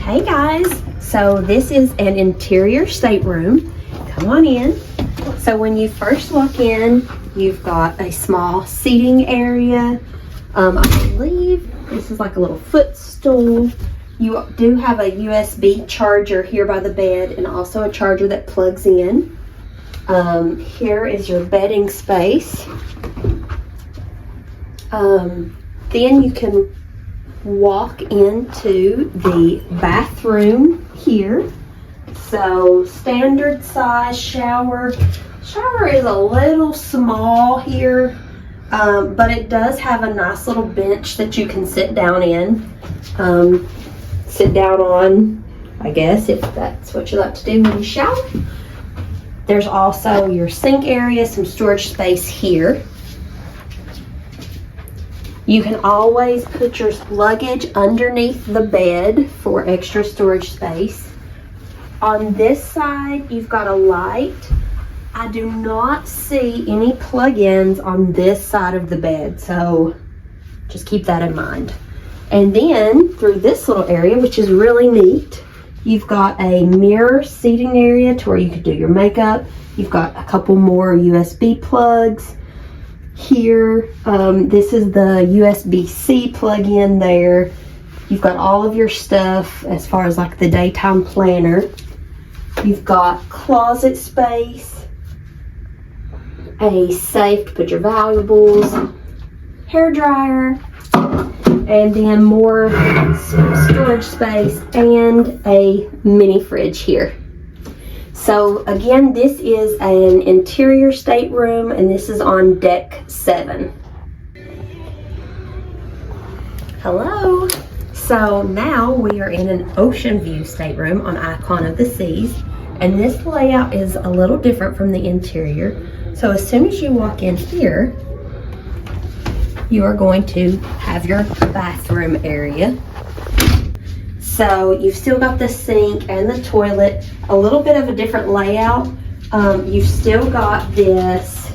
Hey guys, so this is an interior stateroom. Come on in. So when you first walk in, you've got a small seating area. I believe this is like a little footstool. You do have a USB charger here by the bed and also a charger that plugs in. Here is your bedding space. Then you can walk into the bathroom here. So standard size shower. Shower is a little small here, but it does have a nice little bench that you can sit down in. Sit down on, I guess, if that's what you like to do when you shower. There's also your sink area, some storage space here. You can always put your luggage underneath the bed for extra storage space. On this side, you've got a light. I do not see any plug-ins on this side of the bed, so just keep that in mind. And then through this little area, which is really neat, you've got a mirror seating area to where you could do your makeup. You've got a couple more USB plugs. Here, this is the USB-C plug-in there. You've got all of your stuff as far as like the daytime planner. You've got closet space, a safe to put your valuables, hair dryer, and then more storage space and a mini fridge here. So again, this is an interior stateroom and this is on deck 7. Hello. So now we are in an Oceanview stateroom on Icon of the Seas, and this layout is a little different from the interior. So as soon as you walk in here, you are going to have your bathroom area. So you've still got the sink and the toilet, a little bit of a different layout. You've still got this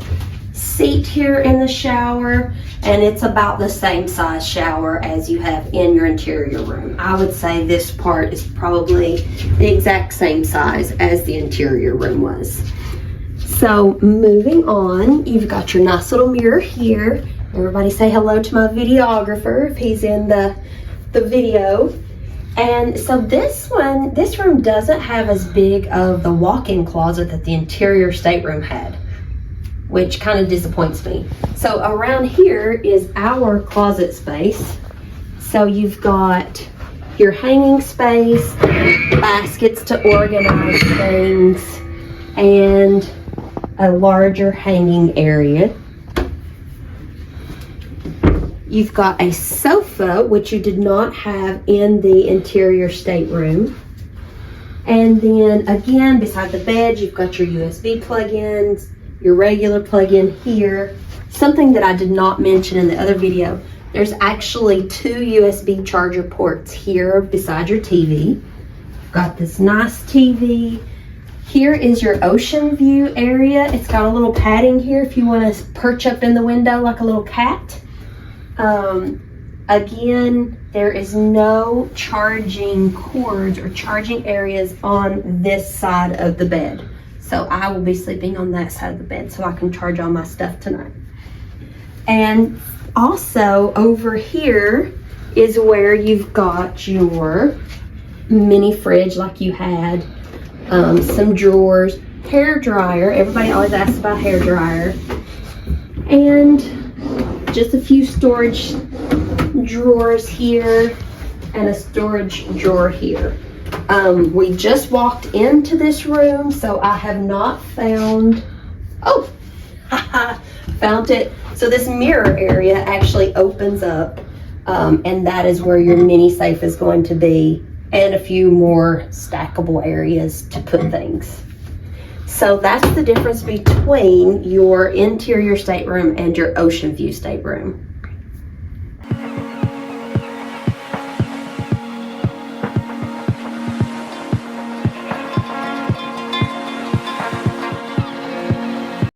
seat here in the shower, and it's about the same size shower as you have in your interior room. I would say this part is probably the exact same size as the interior room was. So moving on, you've got your nice little mirror here. Everybody say hello to my videographer if he's in the video. And so this room doesn't have as big of the walk-in closet that the interior stateroom had, which kind of disappoints me. So around here is our closet space. So you've got your hanging space, baskets to organize things, and a larger hanging area. You've got a sofa, which you did not have in the interior stateroom. And then again, beside the bed, you've got your USB plug-ins, your regular plug-in here. Something that I did not mention in the other video, there's actually 2 USB charger ports here beside your TV. You've got this nice TV. Here is your Oceanview area. It's got a little padding here if you want to perch up in the window like a little cat. Again, there is no charging cords or charging areas on this side of the bed. So I will be sleeping on that side of the bed so I can charge all my stuff tonight. And also over here is where you've got your mini fridge like you had, some drawers, hair dryer. Everybody always asks about hair dryer. And just a few storage drawers here and a storage drawer here. We just walked into this room, so I have not found, oh, found it. So this mirror area actually opens up, and that is where your mini safe is going to be, and a few more stackable areas to put things. So that's the difference between your interior stateroom and your Oceanview stateroom.